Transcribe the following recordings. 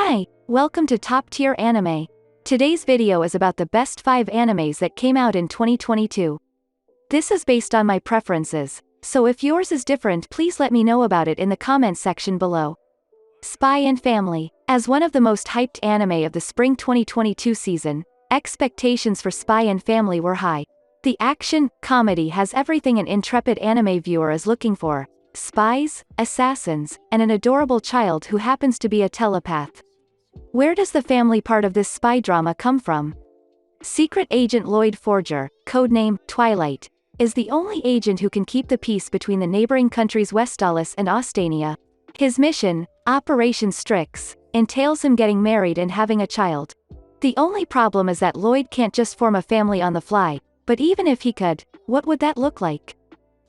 Hi, welcome to Top Tier Anime. Today's video is about the best 5 animes that came out in 2022. This is based on my preferences, so if yours is different, please let me know about it in the comments section below. Spy and Family. As one of the most hyped anime of the spring 2022 season, expectations for Spy and Family were high. The action comedy has everything an intrepid anime viewer is looking for: spies, assassins, and an adorable child who happens to be a telepath. Where does the family part of this spy drama come from? Secret Agent Lloyd Forger, codename Twilight, is the only agent who can keep the peace between the neighboring countries Westalis and Ostania. His mission, Operation Strix, entails him getting married and having a child. The only problem is that Lloyd can't just form a family on the fly, but even if he could, what would that look like?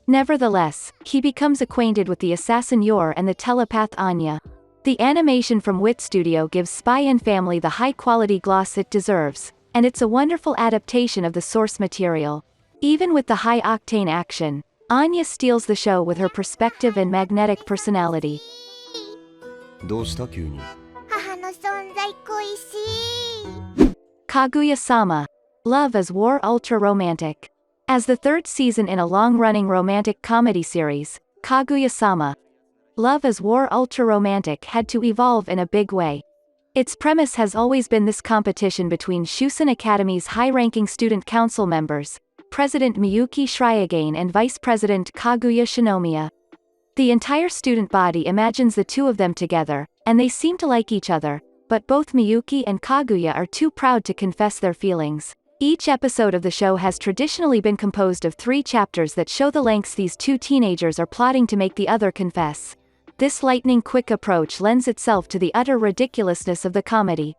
Nevertheless, he becomes acquainted with the assassin Yor and the telepath Anya. The animation from Wit Studio gives Spy and Family the high-quality gloss it deserves, and it's a wonderful adaptation of the source material. Even with the high-octane action, Anya steals the show with her perspective and magnetic personality. どうした急に? 母の存在恋しい。 Kaguya-Sama. Love is War Ultra Romantic. As the third season in a long-running romantic comedy series, Kaguya-Sama, Love is War Ultra Romantic had to evolve in a big way. Its premise has always been this competition between Shusen Academy's high-ranking student council members, President Miyuki Shryagane and Vice President Kaguya Shinomiya. The entire student body imagines the two of them together, and they seem to like each other, but both Miyuki and Kaguya are too proud to confess their feelings. Each episode of the show has traditionally been composed of 3 chapters that show the lengths these two teenagers are plotting to make the other confess. This lightning-quick approach lends itself to the utter ridiculousness of the comedy.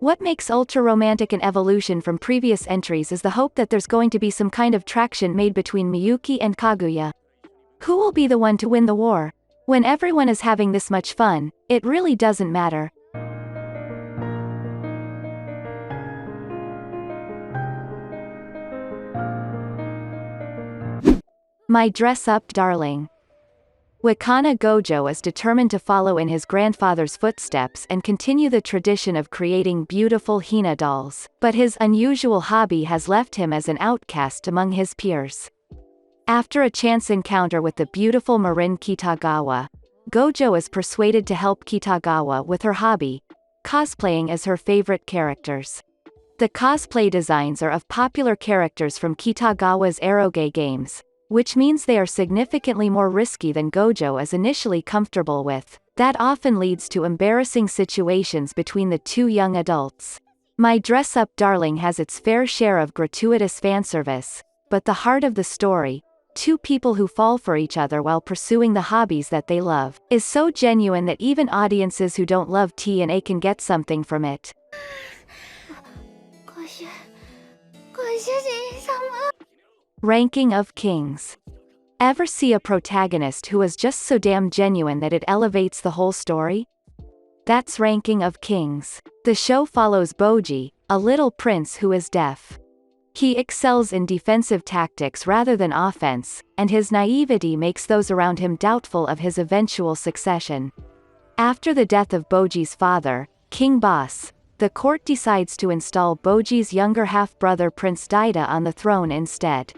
What makes ultra-romantic an evolution from previous entries is the hope that there's going to be some kind of traction made between Miyuki and Kaguya. Who will be the one to win the war? When everyone is having this much fun, it really doesn't matter. My Dress-Up Darling. Wakana Gojo is determined to follow in his grandfather's footsteps and continue the tradition of creating beautiful Hina dolls, but his unusual hobby has left him as an outcast among his peers. After a chance encounter with the beautiful Marin Kitagawa, Gojo is persuaded to help Kitagawa with her hobby, cosplaying as her favorite characters. The cosplay designs are of popular characters from Kitagawa's eroge games, which means they are significantly more risky than Gojo is initially comfortable with. That often leads to embarrassing situations between the two young adults. My Dress-Up Darling has its fair share of gratuitous fanservice, but the heart of the story, two people who fall for each other while pursuing the hobbies that they love, is so genuine that even audiences who don't love T&A can get something from it. Ranking of Kings. Ever see a protagonist who is just so damn genuine that it elevates the whole story? That's Ranking of Kings. The show follows Boji, a little prince who is deaf. He excels in defensive tactics rather than offense, and his naivety makes those around him doubtful of his eventual succession. After the death of Boji's father, King Boss, the court decides to install Boji's younger half-brother Prince Daida on the throne instead.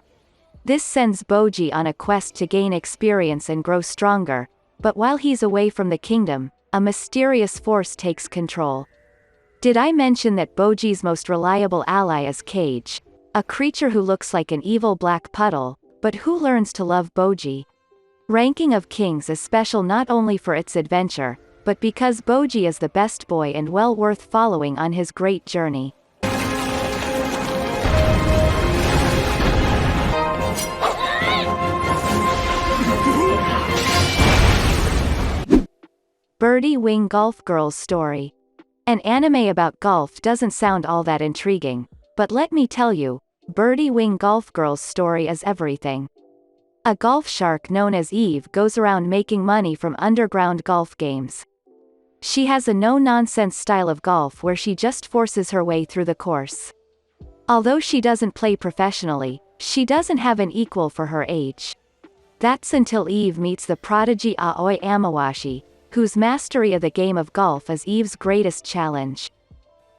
This sends Boji on a quest to gain experience and grow stronger, but while he's away from the kingdom, a mysterious force takes control. Did I mention that Boji's most reliable ally is Cage, a creature who looks like an evil black puddle, but who learns to love Boji? Ranking of Kings is special not only for its adventure, but because Boji is the best boy and well worth following on his great journey. Birdie Wing Golf Girl's Story. An anime about golf doesn't sound all that intriguing, but let me tell you, Birdie Wing Golf Girl's story is everything. A golf shark known as Eve goes around making money from underground golf games. She has a no-nonsense style of golf where she just forces her way through the course. Although she doesn't play professionally, she doesn't have an equal for her age. That's until Eve meets the prodigy Aoi Amawashi, whose mastery of the game of golf is Eve's greatest challenge.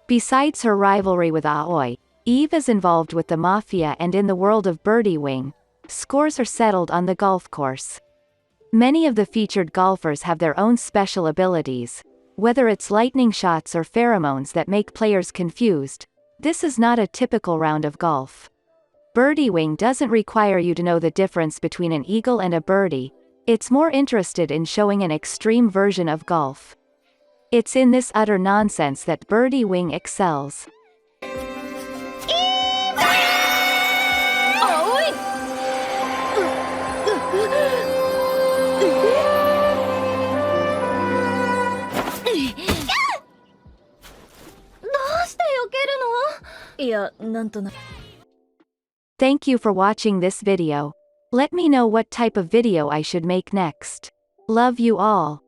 Besides her rivalry with Aoi, Eve is involved with the Mafia, and in the world of Birdie Wing, scores are settled on the golf course. Many of the featured golfers have their own special abilities. Whether it's lightning shots or pheromones that make players confused, this is not a typical round of golf. Birdie Wing doesn't require you to know the difference between an eagle and a birdie. It's more interested in showing an extreme version of golf. It's in this utter nonsense that Birdie Wing excels. Thank you for watching this video. Let me know what type of video I should make next. Love you all.